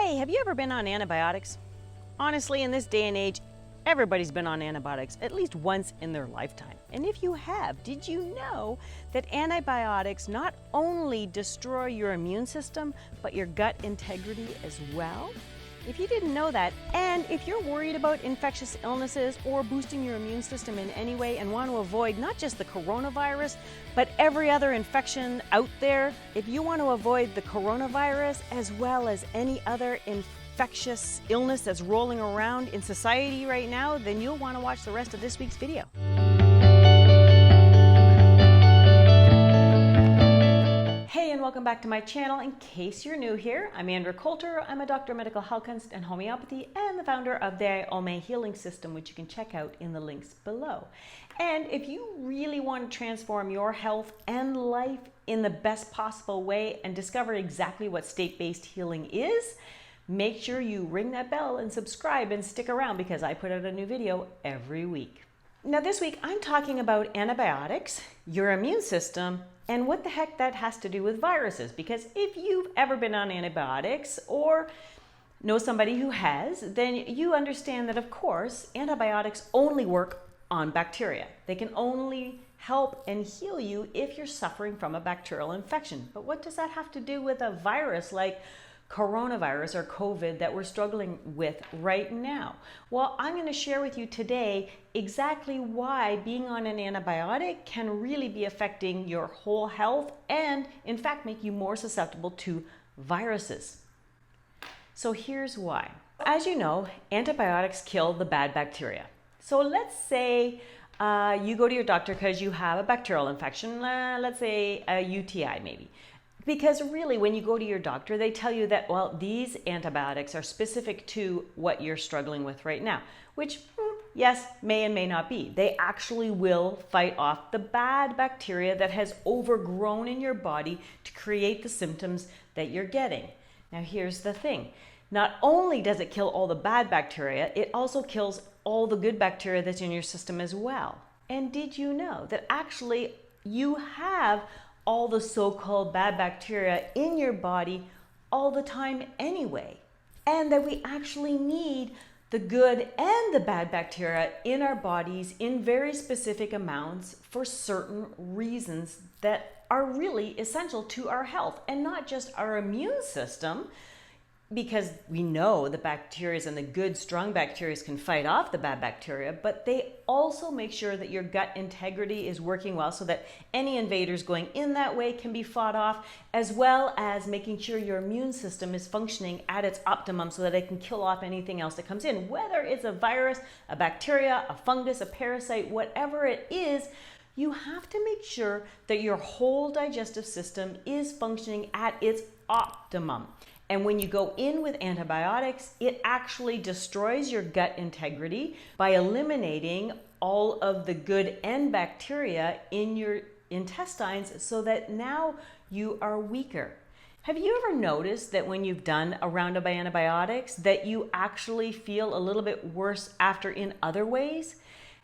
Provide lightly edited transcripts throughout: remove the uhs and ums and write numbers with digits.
Hey, have you ever been on antibiotics? Honestly, in this day and age, everybody's been on antibiotics at least once in their lifetime. And if you have, did you know that antibiotics not only destroy your immune system, but your gut integrity as well? If you didn't know that, and if you're worried about infectious illnesses or boosting your immune system in any way and want to avoid not just the coronavirus, but every other infection out there, if you want to avoid the coronavirus as well as any other infectious illness that's rolling around in society right now, then you'll want to watch the rest of this week's video. Hey, and welcome back to my channel. In case you're new here, I'm Andrea Coulter. I'm a doctor of medical health and homeopathy and the founder of the Ome Healing System, which you can check out in the links below. And if you really want to transform your health and life in the best possible way and discover exactly what state-based healing is, make sure you ring that bell and subscribe and stick around because I put out a new video every week. Now this week I'm talking about antibiotics, your immune system, and what the heck that has to do with viruses. Because if you've ever been on antibiotics or know somebody who has, then you understand that of course antibiotics only work on bacteria. They can only help and heal you if you're suffering from a bacterial infection. But what does that have to do with a virus like coronavirus or COVID that we're struggling with right now? Well, I'm going to share with you today exactly why being on an antibiotic can really be affecting your whole health and in fact make you more susceptible to viruses. So here's why. As you know, antibiotics kill the bad bacteria. So let's say you go to your doctor because you have a bacterial infection, let's say a UTI maybe. Because really, when you go to your doctor, they tell you that, well, these antibiotics are specific to what you're struggling with right now, which, yes, may and may not be. They actually will fight off the bad bacteria that has overgrown in your body to create the symptoms that you're getting. Now, here's the thing. Not only does it kill all the bad bacteria, it also kills all the good bacteria that's in your system as well. And did you know that actually you have all the so-called bad bacteria in your body all the time anyway, and that we actually need the good and the bad bacteria in our bodies in very specific amounts for certain reasons that are really essential to our health and not just our immune system, because we know the bacteria and the good strong bacteria can fight off the bad bacteria, but they also make sure that your gut integrity is working well so that any invaders going in that way can be fought off, as well as making sure your immune system is functioning at its optimum so that it can kill off anything else that comes in, whether it's a virus, a bacteria, a fungus, a parasite, whatever it is. You have to make sure that your whole digestive system is functioning at its optimum. And when you go in with antibiotics, it actually destroys your gut integrity by eliminating all of the good and bacteria in your intestines so that now you are weaker. Have you ever noticed that when you've done a round of antibiotics that you actually feel a little bit worse after in other ways?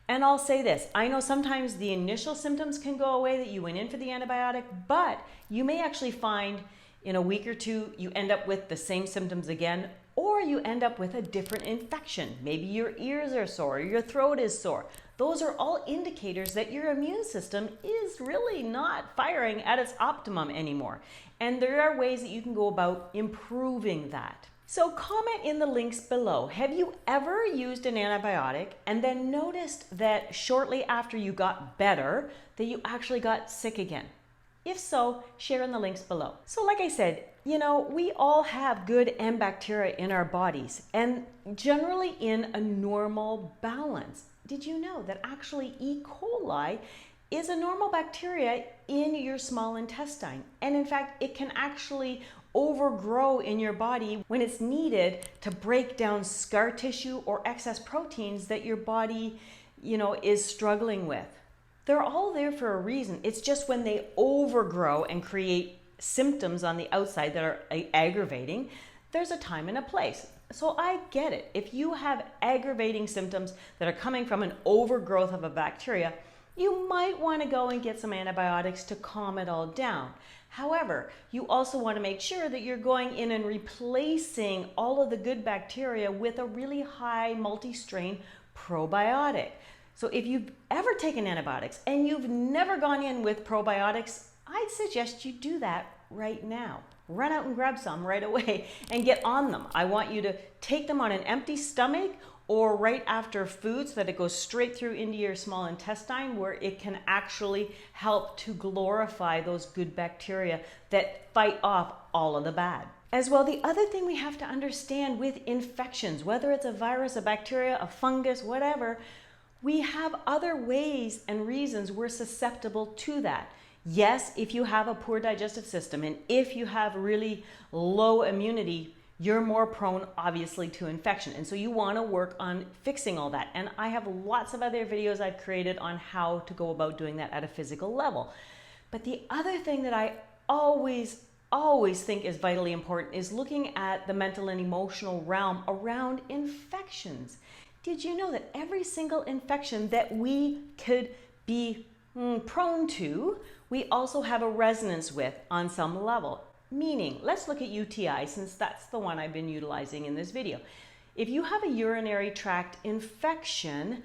And I'll say this, I know sometimes the initial symptoms can go away that you went in for the antibiotic, but you may actually find in a week or two, you end up with the same symptoms again, or you end up with a different infection. Maybe your ears are sore, or your throat is sore. Those are all indicators that your immune system is really not firing at its optimum anymore. And there are ways that you can go about improving that. So comment in the links below. Have you ever used an antibiotic and then noticed that shortly after you got better, that you actually got sick again? If so, share in the links below. So like I said, you know, we all have good and bacteria in our bodies and generally in a normal balance. Did you know that actually E. coli is a normal bacteria in your small intestine? And in fact, it can actually overgrow in your body when it's needed to break down scar tissue or excess proteins that your body, you know, is struggling with. They're all there for a reason. It's just when they overgrow and create symptoms on the outside that are aggravating, there's a time and a place. So I get it. If you have aggravating symptoms that are coming from an overgrowth of a bacteria, you might want to go and get some antibiotics to calm it all down. However, you also want to make sure that you're going in and replacing all of the good bacteria with a really high multi-strain probiotic. So if you've ever taken antibiotics and you've never gone in with probiotics, I'd suggest you do that right now. Run out and grab some right away and get on them. I want you to take them on an empty stomach or right after food so that it goes straight through into your small intestine, where it can actually help to glorify those good bacteria that fight off all of the bad. As well, the other thing we have to understand with infections, whether it's a virus, a bacteria, a fungus, whatever, we have other ways and reasons we're susceptible to that. Yes, if you have a poor digestive system and if you have really low immunity, you're more prone, obviously, to infection. And so you want to work on fixing all that. And I have lots of other videos I've created on how to go about doing that at a physical level. But the other thing that I always think is vitally important is looking at the mental and emotional realm around infections. Did you know that every single infection that we could be prone to, we also have a resonance with on some level? Meaning, let's look at UTI, since that's the one I've been utilizing in this video. If you have a urinary tract infection,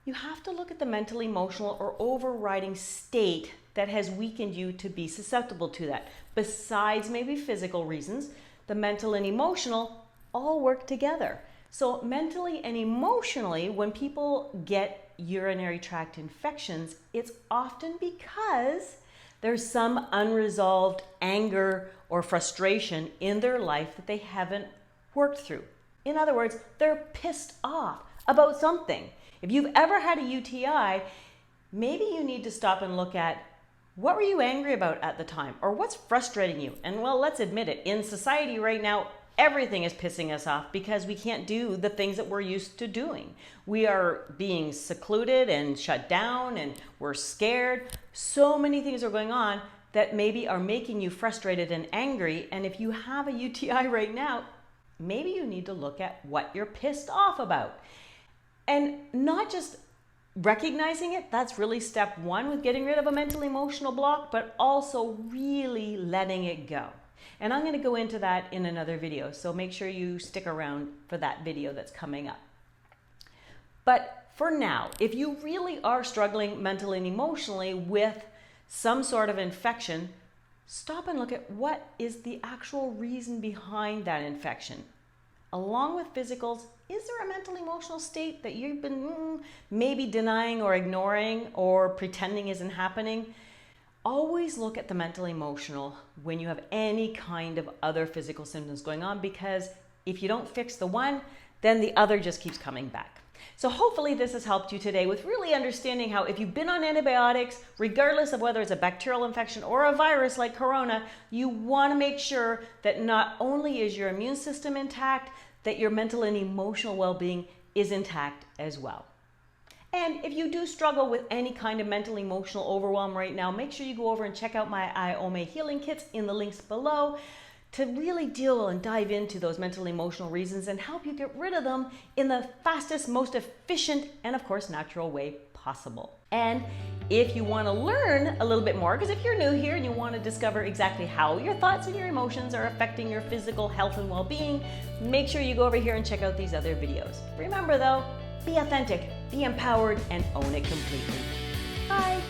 you have to look at the mental, emotional, or overriding state that has weakened you to be susceptible to that. Besides maybe physical reasons, the mental and emotional all work together. So mentally and emotionally, when people get urinary tract infections, it's often because there's some unresolved anger or frustration in their life that they haven't worked through. In other words, they're pissed off about something. If you've ever had a UTI, maybe you need to stop and look at what were you angry about at the time, or what's frustrating you? And well, let's admit it, in society right now, everything is pissing us off because we can't do the things that we're used to doing. We are being secluded and shut down, and we're scared. So many things are going on that maybe are making you frustrated and angry. And if you have a UTI right now, maybe you need to look at what you're pissed off about. And not just recognizing it, that's really step one with getting rid of a mental emotional block, but also really letting it go. And I'm going to go into that in another video, so make sure you stick around for that video that's coming up. But for now, if you really are struggling mentally and emotionally with some sort of infection, stop and look at what is the actual reason behind that infection. Along with physicals, is there a mental emotional state that you've been maybe denying or ignoring or pretending isn't happening? Always look at the mental emotional when you have any kind of other physical symptoms going on, because if you don't fix the one, then the other just keeps coming back. So hopefully this has helped you today with really understanding how if you've been on antibiotics, regardless of whether it's a bacterial infection or a virus like corona, you want to make sure that not only is your immune system intact, that your mental and emotional well-being is intact as well. And if you do struggle with any kind of mental emotional overwhelm right now, make sure you go over and check out my IOME healing kits in the links below to really deal and dive into those mental emotional reasons and help you get rid of them in the fastest, most efficient, and of course natural way possible. And if you want to learn a little bit more, because if you're new here and you want to discover exactly how your thoughts and your emotions are affecting your physical health and well-being, make sure you go over here and check out these other videos. Remember though, be authentic, be empowered, and own it completely. Bye.